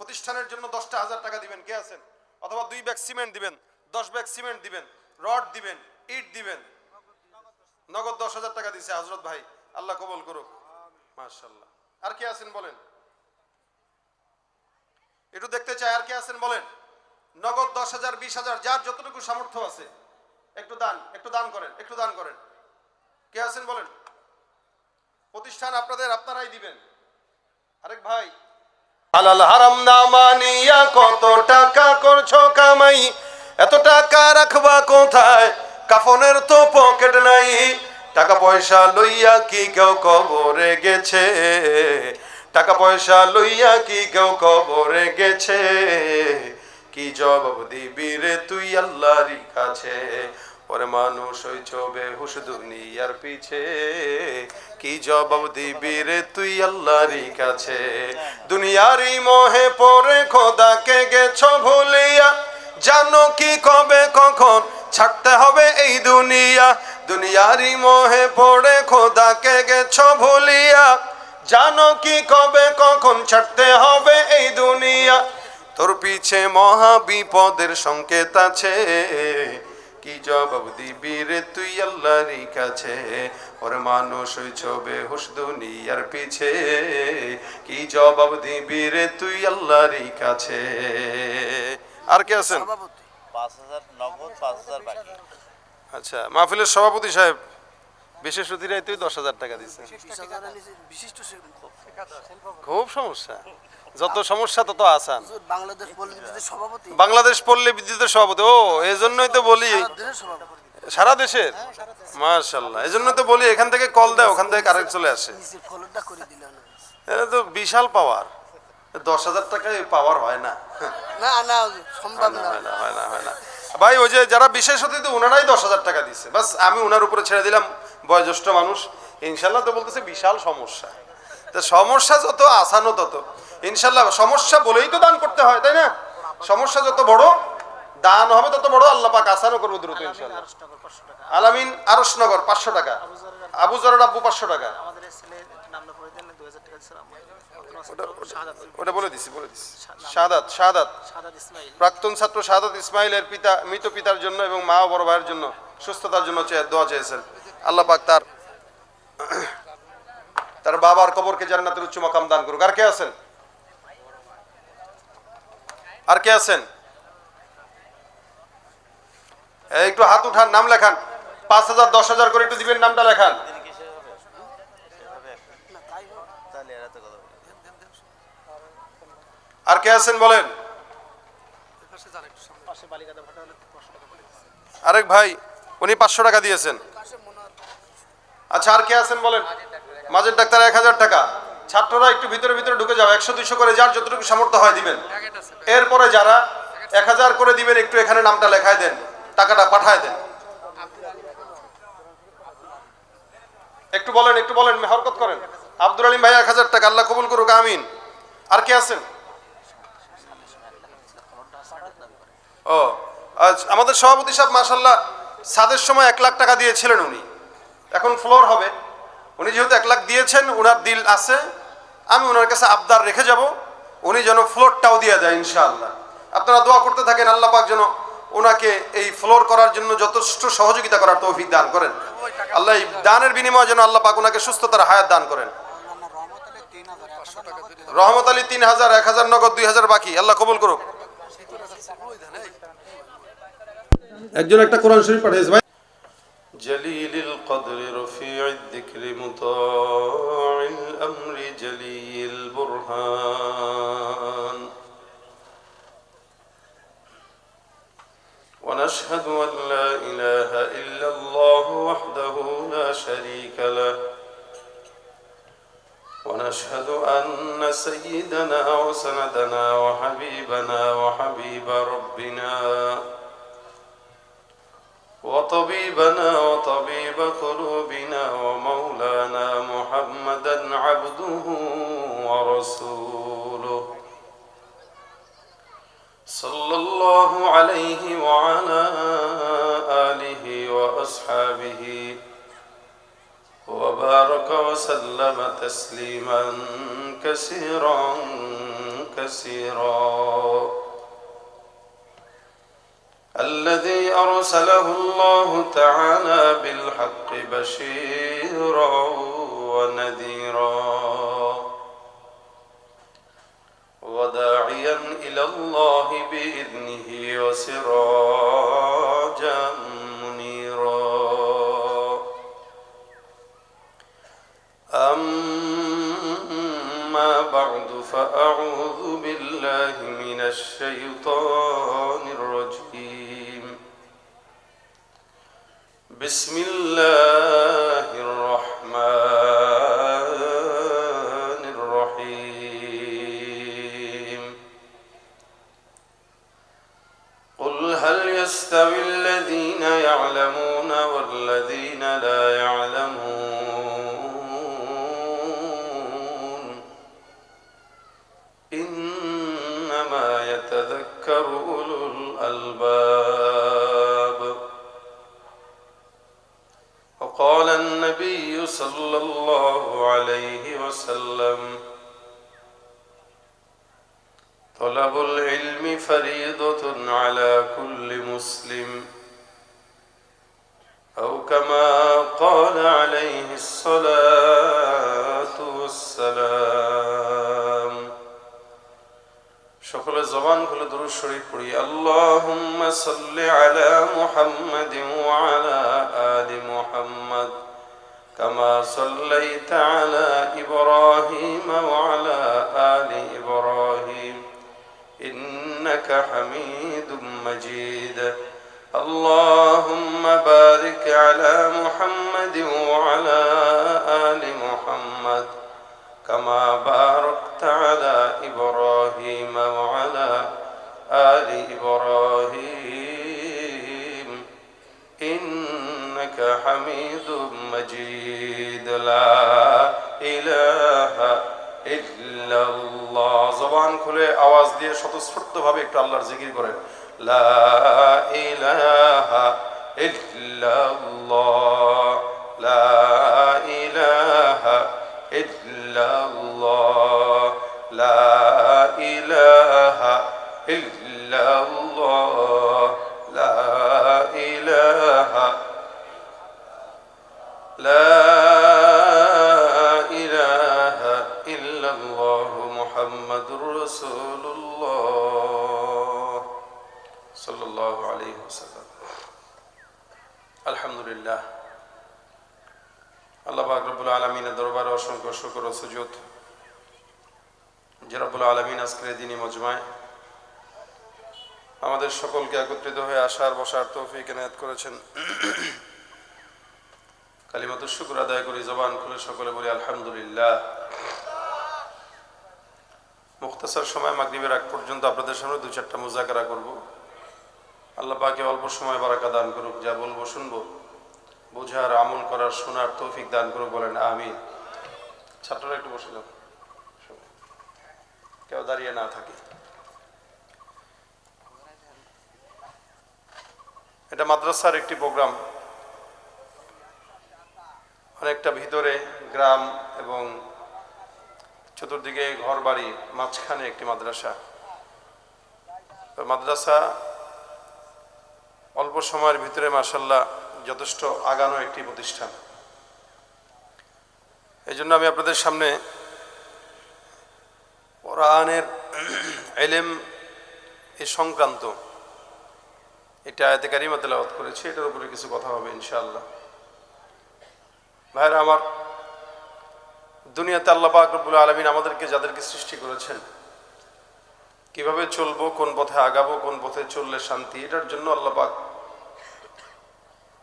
প্রতিষ্ঠানের জন্য 10,000 টাকা দিবেন? কে আছেন? অথবা 2 ব্যাগ সিমেন্ট দিবেন, 10 ব্যাগ সিমেন্ট দিবেন, রড দিবেন, ইট দিবেন। নগদ 10,000 টাকা দিছে হযরত ভাই, আল্লাহ কবুল করুক, মাশাআল্লাহ। আর কে আছেন বলেন? একটু দেখতে চাই আর কে আছেন বলেন। নগদ 10,000, 20,000, যার যতটুকু সামর্থ্য আছে একটু দান করেন, একটু দান করেন। কে আছেন বলেন? প্রতিষ্ঠান আপনারাই দিবেন। আরেক ভাই, হালাল হারাম না মানিয়া কত টাকা করছো কামাই, এত টাকা রাখবা কোথায়, কাফনের তো পকেট নাই, টাকা পয়সা লইয়া কি কেউ কবরে গেছে, টাকা পয়সা লইয়া কি কেউ কবরে গেছে, কি জবাব দিবি রে তুই আল্লাহর কাছে, ওরে মানুষ হইছ বেহুশ দুনিয়ার পিছে, কি জবাব দিবি রে তুই আল্লাহর কাছে, দুনিয়ারই মোহে পড়ে খোদাকে গেছো ভুলিয়া, জানো কি কবে কখন ছাড়তে হবে এই দুনিয়া, দুনিয়ারই মোহে পড়ে খোদাকে গেছো ভুলিয়া, জানো কি কবে কখন ছাড়তে হবে এই দুনিয়া, তোর পিছে মহা বিপদের সংকেত আছে, কি জবাব দিবি রে তুই আল্লাহর কাছে, ওরে মানুষ হইছ বেহুশ দুনিয়ার পিছে, কি জবাব দিবি রে তুই আল্লাহর কাছে। আর কে আছেন? 5,000 নগদ, 5,000 বাকি। আচ্ছা, মাহফিলের সভাপতি সাহেব বিশেষ অতিথিরাই তুই 10,000 টাকা দিচ্ছে। খুব সমস্যা, যত সমস্যা তত আসান। বাংলাদেশ পল্লী বিদ্যুতের সভাপতি। ও, এই জন্যই তো বলি সারা দেশের, মাশাআল্লাহ। এই জন্য তো বলি এখান থেকে কল দেয়, ওখান থেকে কারেন্ট চলে আসে। এটা তো বিশাল পাওয়ার। 10,000 টাকায় পাওয়ার হয় না, হয় না ভাই। ওই যে যারা বিশেষ অতিথি ওনারাই 10,000 টাকা দিচ্ছে, বাস আমি ওনার উপরে ছেড়ে দিলাম, বয়োজ্যেষ্ঠ মানুষ ইনশাল্লাহ। তো বলতেছে বিশাল সমস্যা, তো সমস্যা যত আসানো তত ইনশাল্লাহ। সমস্যা বলেই তো দান করতে হয়, তাই না? সমস্যা যত বড় দান হবে তত বড়, আল্লাহ পাক আসানও করবো দ্রুত ইনশাল্লাহ। আলামিন আরশনগর 500 টাকা, আবু জরের আব্বু 500 টাকা। ওটা বলে দিছি। শাহাদাত প্রাক্তন ছাত্র শাহাদাত ইসমাইলের পিতা, মৃত পিতার জন্য এবং মা ও বড় ভাইয়ের জন্য সুস্থতার জন্য দোয়া চেয়েছেন। আল্লাহ পাক তার বাবার কবরকে জান্নাতের উচ্চ মাকাম দান করুক। আর কে আছেন? আর কে আছেন? একটু হাত উঠান, নাম লেখান। 5,000, 10,000 করে একটু দিবেন, নামটা লেখান। আর কে আছেন বলেন? আরেক ভাই উনি 500 টাকা দিয়েছেন। আচ্ছা, আর কে আছেন বলেন? মাঝের ডাক্তার 1000 টাকা। ছাত্ররা একটু ভিতরে ভিতরে ঢুকে যাও, 100-200 করে যার যতটুকু সামর্থ্য হয় দিবেন। এরপরে যারা 1000 করে দিবেন একটু এখানে নামটা লেখায় দেন, টাকাটা পাঠায় দেন। একটু বলেন, হরকত করেন। আব্দুল আলিম ভাই 1000 টাকা, আল্লাহ কবুল করুক, আমিন। আর কে আছেন? ও আজ আমাদের সভাপতি সাহেব মাশাআল্লাহ সাদের সময় 1 লাখ টাকা দিয়েছিলেন উনি, এখন ফ্লোর হবে। উনি যেহেতু 1 লাখ দিয়েছেন, ওনার দিল আছে, আমি ওনার কাছে আবদার রেখে যাব উনি যেন ফ্লোরটাও দিয়ে দেয় ইনশাআল্লাহ। আপনারা দোয়া করতে থাকেন, আল্লাহ পাক যেন ওনাকে এই ফ্লোর করার জন্য যথেষ্ট সহযোগিতা করার তৌফিক দান করেন। আল্লাহ এই দানের বিনিময়ে যেন আল্লাহ পাক ওনাকে সুস্থতার হায়াত দান করেন। রহমত আলী 3000, 1000 নগদ, 2000 বাকি, আল্লাহ কবুল করুক। একজন একটা কোরআন শরীফ পাঠিয়েছে ভাই। জলিলিল কদরি রফিউদ যিকরি মুতাইল আমরি জলিল বুরহান ونشهد أن لا إله إلا الله وحده لا شريك له ونشهد أن سيدنا وسندنا وحبيبنا وحبيب ربنا وطبيبنا وطبيب قلوبنا ومولانا محمدا عبده ورسوله صلى الله عليه وعلى آله وأصحابه وبارك وسلم تسليما كثيرا كثيرا الذي أرسله الله تعالى بالحق بشيرا ونذيرا وداعيا إلى الله بإذنه وسراجا منيرا أما بعد فأعوذ بالله من الشيطان الرجيم بسم الله الرحمن الرحيم قل هل يستوي الذين يعلمون والذين لا يعلمون إنما يتذكر أولو الألباب وقال النبي صلى الله عليه وسلم طلب العلم فريضة على كل مسلم أو كما قال عليه الصلاة والسلام সকলে জবান খুলে দুরূদ শরীফ পড়ি। আল্লাহুম্মা সাল্লি আলা মুহাম্মাদিন ওয়া আলা আলি মুহাম্মাদ কামা সাল্লাইতা আলা ইব্রাহিম ওয়া আলা আলি ইব্রাহিম ইন্নাকা হামিদুম মাজিদ। আল্লাহুম্মা বারিক আলা মুহাম্মাদিন ওয়া আলা আলি মুহাম্মাদ كما باركت على إبراهيم وعلى آل إبراهيم إنك حميد مجيد لا إله إلا الله زبان খুলে আওয়াজ দিয়ে স্বতঃস্ফূর্তভাবে একটু আল্লাহর জিকির করেন লা ইলাহা ইল্লাল্লাহ লা ইলাহা إلا الله لا إله إلا الله لا إله لا إله إلا الله محمد رسول الله صلى الله عليه وسلم الحمد لله আল্লাহ পাক রব্বুল আলামিনের দরবারে অসংখ্য শুকর ও সুজুদ যে রব্বুল আলামিন আজকের দিনই মজমায় আমাদের সকলকে একত্রিত হয়ে আসার বসার তৌফিক এনায়েত করেছেন। কালিমাতুশ শুকর আদায় করি, জবান খুলে সকলে বলি আলহামদুলিল্লাহ। মুখতাসার সময় মাগরিবের আগ পর্যন্ত আপনাদের সামনে 2-4টা মুযাকারা করব। আল্লাহ পাকে অল্প সময় বারাকা দান করুক, যা বলবো শুনবো, বোঝার, আমল করার, শোনার তৌফিক দান করুক, বলেন আমিন। ছাত্ররা একটু বসে যাও, কেউ দাঁড়িয়ে না থাকে। এটা মাদ্রাসার একটি প্রোগ্রাম, অনেকটা ভিতরে গ্রাম এবং চতুর্দিকে ঘর বাড়ি, মাঝখানে একটি মাদ্রাসা। মাদ্রাসা অল্প সময়ের ভিতরে মাশাআল্লাহ যথেষ্ট আগানো একটি প্রতিষ্ঠান। এই জন্য আমি আপনাদের সামনে কোরআনের ইলম এ সংক্রান্ত এটা আয়াতে কারিমা তেলাওয়াত করেছি, এটার উপরে কিছু কথা হবে ইনশাআল্লাহ। ভাইরা আমার, দুনিয়াতে আল্লাহ পাক রব্বুল আলামিন আমাদেরকে যাদেরকে সৃষ্টি করেছেন, কিভাবে চলবো, কোন পথে আগাবো, কোন পথে চললে শান্তি, এটার জন্য আল্লাহ পাক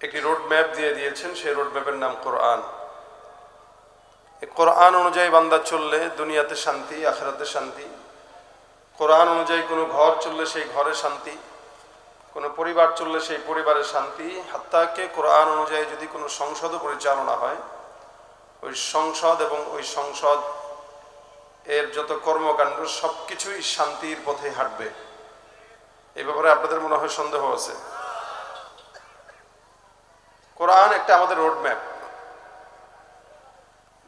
একটি রোড ম্যাপ দিয়ে দিয়েছেন। সেই রোড ম্যাপের নাম কোরআন। এই কোরআন অনুযায়ী বান্দা চললে দুনিয়াতে শান্তি, আখিরাতে শান্তি। কোরআন অনুযায়ী কোনো ঘর চললে সেই ঘরে শান্তি, কোনো পরিবার চললে সেই পরিবারে শান্তি। হাত্তাকে কোরআন অনুযায়ী যদি কোনো সংসদও পরিচালনা হয়, ওই সংসদ এবং ওই সংসদ এর যত কর্মকাণ্ড সবকিছুই শান্তির পথে হাঁটবে। এই ব্যাপারে আপনাদের মনে হয় সন্দেহ আছে? কোরআন একটা আমাদের রোড ম্যাপ।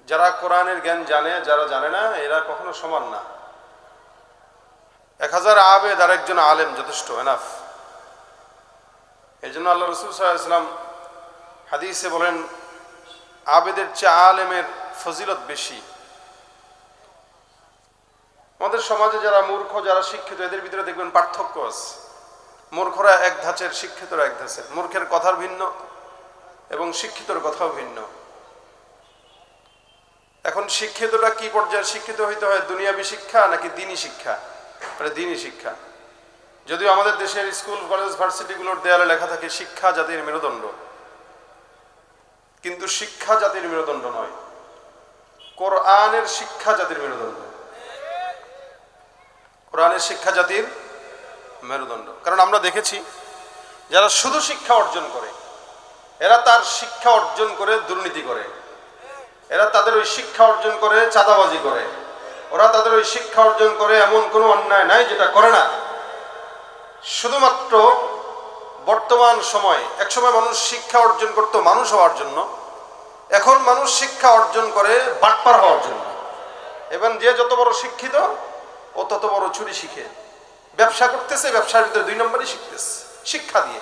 যারা কোরআনের জ্ঞান জানে, যারা জানে না, এরা কখনো সমান না। 1000 আবেদ আর একজন আলেম যথেষ্ট, এনাফ। এই জন্য আল্লাহ রাসূল সাল্লাল্লাহু আলাইহি ওয়াসাল্লাম হাদিসে বলেন, আবেদের চেয়ে আলেমের ফজিলত বেশি। আমাদের সমাজে যারা মূর্খ, যারা শিক্ষিত, এদের ভিতরে দেখবেন পার্থক্য আছে। মূর্খরা এক ধাঁচের, শিক্ষিতরা এক ধাঁচের। মূর্খের কথার ভিন্ন এবং শিক্ষিতর কথাও ভিন্ন। এখন শিক্ষিতরা কি পর্যায়ে শিক্ষিত হইতে হয়? দুনিয়াবী শিক্ষা নাকি দ্বীনি শিক্ষা? মানে দ্বীনি শিক্ষা। যদিও আমাদের দেশের স্কুল, কলেজ, ভার্সিটিগুলোর দেয়ালে লেখা থাকে শিক্ষা জাতির মেরুদণ্ড, কিন্তু শিক্ষা জাতির মেরুদণ্ড নয়, কোরআনের শিক্ষা জাতির মেরুদণ্ড। কোরআনের শিক্ষা জাতির মেরুদণ্ড। কারণ আমরা দেখেছি যারা শুধু শিক্ষা অর্জন করে, এরা তার শিক্ষা অর্জন করে দুর্নীতি করে, এরা তাদের ওই শিক্ষা অর্জন করে চাঁদাবাজি করে, ওরা তাদের ওই শিক্ষা অর্জন করে এমন কোনো অন্যায় নাই যেটা করে না। শুধুমাত্র বর্তমান সময়ে, এক সময় মানুষ শিক্ষা অর্জন করত মানুষ হওয়ার জন্য, এখন মানুষ শিক্ষা অর্জন করে বাটপার হওয়ার জন্য। এবং যে যত বড় শিক্ষিত ও তত বড় চুরি শিখে ব্যবসা করতেছে, ব্যবসার ভিতরে 2 নম্বরই শিখতেছে শিক্ষা দিয়ে।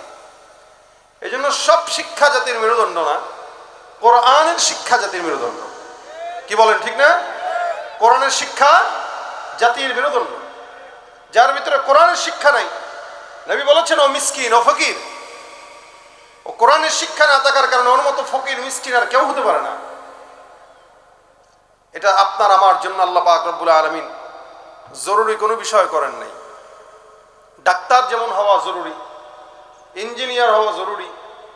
এই জন্য সব শিক্ষা জাতির মেরুদণ্ড না, কোরআনের শিক্ষা জাতির মেরুদণ্ড। কি বলেন, ঠিক না? কোরআনের শিক্ষা জাতির মেরুদণ্ড। যার ভিতরে কোরআনের শিক্ষা নাই, নবী বলেছেন ও মিসকিন, ও ফকির। ও কোরআনের শিক্ষা না থাকার কারণে ওর মতো ফকির, মিসকিন আর কেউ হতে পারে না। এটা আপনার আমার জন্য আল্লাহ পাক রব্বুল আলামিন জরুরি কোনো বিষয় করেন নাই। ডাক্তার যেমন হওয়া জরুরি, ইঞ্জিনিয়ার হওয়া জরুরি,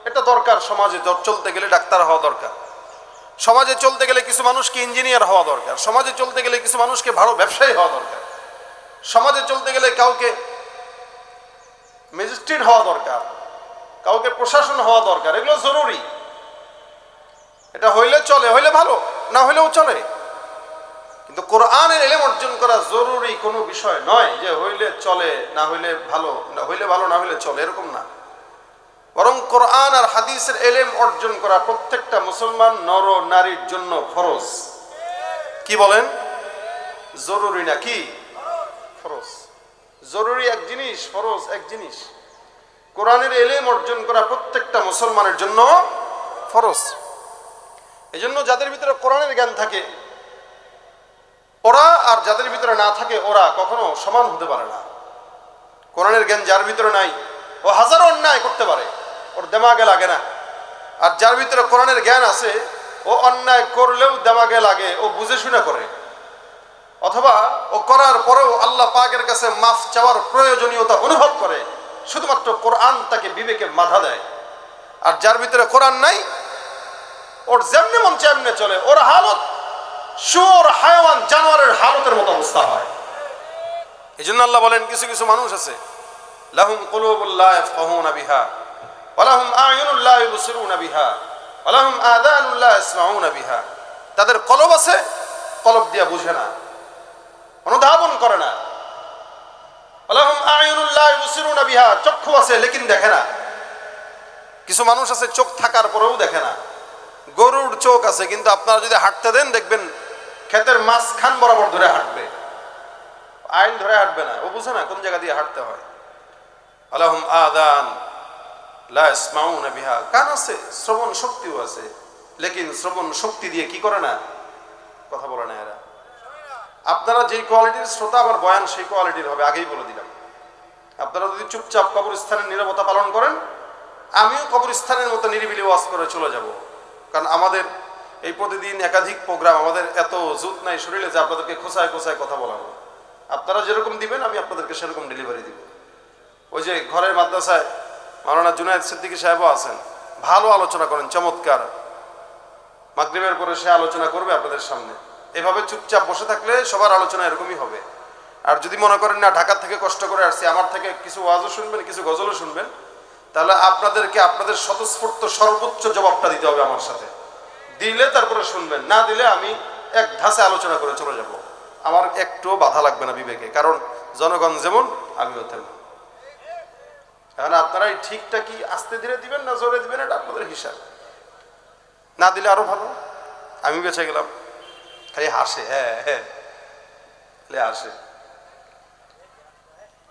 এটা দরকার। সমাজে চলতে গেলে ডাক্তার হওয়া দরকার, সমাজে চলতে গেলে কিছু মানুষকে ইঞ্জিনিয়ার হওয়া দরকার, সমাজে চলতে গেলে কিছু মানুষকে ভালো ব্যবসায়ী হওয়া দরকার, সমাজে চলতে গেলে কাউকে ম্যাজিস্ট্রেট হওয়া দরকার, কাউকে প্রশাসন হওয়া দরকার। এগুলো জরুরি। এটা হইলে চলে, হইলে ভালো, না হইলেও চলে। কিন্তু কোরআনের ইলম অর্জন করা জরুরি কোনো বিষয় নয় যে হইলে চলে, না হইলে ভালো, না হইলে ভালো, না হইলে চলে, এরকম না। বরং কোরআন আর হাদিসের ইলম অর্জন করা প্রত্যেকটা মুসলমান নর নারীর জন্য ফরজ। কি বলেন? জরুরি না, কি ফরজ। জরুরি এক জিনিস, ফরজ এক জিনিস। কোরআনের ইলম অর্জন করা প্রত্যেকটা মুসলমানের জন্য ফরজ। এই জন্য যাদের ভিতরে কোরআনের জ্ঞান থাকে ওরা, আর যাদের ভিতরে না থাকে ওরা কখনো সমান হতে পারে না। কোরআনের জ্ঞান যার ভিতরে নাই, ও হাজারো অন্যায় করতে পারে, ওর দেমাগে লাগে না। আর যার ভিতরে কোরআনের জ্ঞান আছে, ও অন্যায় করলেও দেমাগে লাগে, ও বুঝে শুনে করে। অথবা ও করার পরেও আল্লাহ পাকের কাছে মাফ চাওয়ার প্রয়োজনীয়তা অনুভব করে, শুধুমাত্র কোরআন তাকে বিবেকে বাধা দেয়। আর যার ভিতরে কোরআন নাই, ওর যেমনি মন চায় এমনি চলে, ওর হালত শুয়োর হায়াওয়ান জানোয়ারের হালতের মতো অবস্থা হয়। এই জন্য আল্লাহ বলেন কিছু কিছু মানুষ আছে, লাহুম কুলুবুল লা ইয়াফকাহুনা বিহা ওয়া লাহুম আ'য়ুনুল লা ইউবসিরুনা বিহা ওয়া লাহুম আযানুল লা ইয়াসমাউনা বিহা। তাদের কলব আছে, কলব দিয়া বুঝে না, অনুধাবন করে না। ওয়া লাহুম আ'য়ুনুল লা ইউবসিরুনা বিহা, চক্ষু আছে লেকিন দেখে না। কিছু মানুষ আছে চোখ থাকার পরেও দেখে না। গরুর চোখ আছে, কিন্তু আপনারা যদি হাঁটতে দেন দেখবেন ক্ষেতের মাঝখান বরাবর ধরে হাঁটবে, আইন ধরে হাঁটবে না, ও বুঝে না কোন জায়গা দিয়ে হাঁটতে হয়। আলাহুম আযান লা ইয়াসমাউনা বিহা, কান আছে, শ্রবণ শক্তিও আছে, লেকিন শ্রবণ শক্তি দিয়ে কি করে না, কথা বলে না এরা। আপনারা যেই কোয়ালিটির শ্রোতা, আমার বয়ান সেই কোয়ালিটির হবে, আগেই বলে দিলাম। আপনারা যদি চুপচাপ কবরস্থানের নীরবতা পালন করেন, আমিও কবরস্থানের মতো নিরিবিলি ওয়াজ করে চলে যাব। কারণ আমাদের এই প্রতিদিন একাধিক প্রোগ্রাম, আমাদের এত জুত নাই শরীরে যে আপনাদেরকে খোঁচায় খোঁচায় কথা বলাবো। আপনারা যেরকম দিবেন আমি আপনাদেরকে সেরকম ডেলিভারি দিব। ওই যে ঘরের মাদ্রাসায় মাওলানা জুনায়েদ সিদ্দিকী সাহেবও আছেন, ভালো আলোচনা করেন, চমৎকার। মাগরিবের পরে সে আলোচনা করবে আপনাদের সামনে। এভাবে চুপচাপ বসে থাকলে সবার আলোচনা এরকমই হবে। আর যদি মনে করেন না ঢাকা থেকে কষ্ট করে আসছি, আমার থেকে কিছু ওয়াজও শুনবেন, কিছু গজলও শুনবেন, তাহলে আপনাদেরকে আপনাদের স্বতঃস্ফূর্ত সর্বোচ্চ জবাবটা দিতে হবে আমার সাথে। দিলে তারপরে শুনবেন, না দিলে আমি এক ধাঁচে আলোচনা করে চলে যাব। আমার একটুও বাধা লাগবে না বিবেকে, কারণ জনগণ যেমন আমিও তেমন। এখন আপনারা এই ঠিকটা কি আস্তে ধীরে দিবেন না জোরে দিবেন, এটা আপনাদের হিসাব। না দিলে আরো ভালো, আমি বেঁচে গেলাম। খালি হাসে, হ্যাঁ হ্যাঁ খালি হাসে।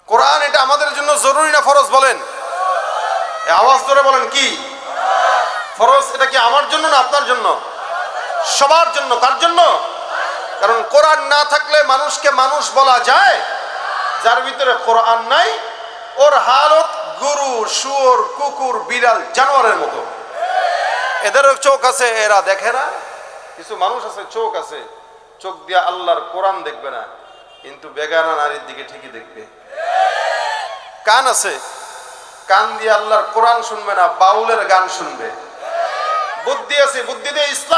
কোরআন এটা আমাদের জন্য জরুরি না ফরজ? বলেন, আওয়াজ ধরে বলেন কি ফরজ? এটা কি আমার জন্য না আপনার জন্য? সবার জন্য। কার জন্য? কারণ কোরআন না থাকলে মানুষকে মানুষ বলা যায়? যার ভিতরে কোরআন নাই ওর হালত গরু, শুয়োর, কুকুর, বিড়াল, জানোয়ারের মতো। এদেরও চোখ আছে, এরা দেখে না। কিছু মানুষ আছে চোখ আছে, চোখ দিয়ে আল্লাহর কোরআন দেখবে না, কিন্তু বেগানা নারীর দিকে ঠিকই দেখবে। কান আছে, কান দিয়ে আল্লাহর কোরআন শুনবে না, বাউলের গান শুনবে। বুদ্ধি আছে, বুদ্ধি দিয়ে ইসলাম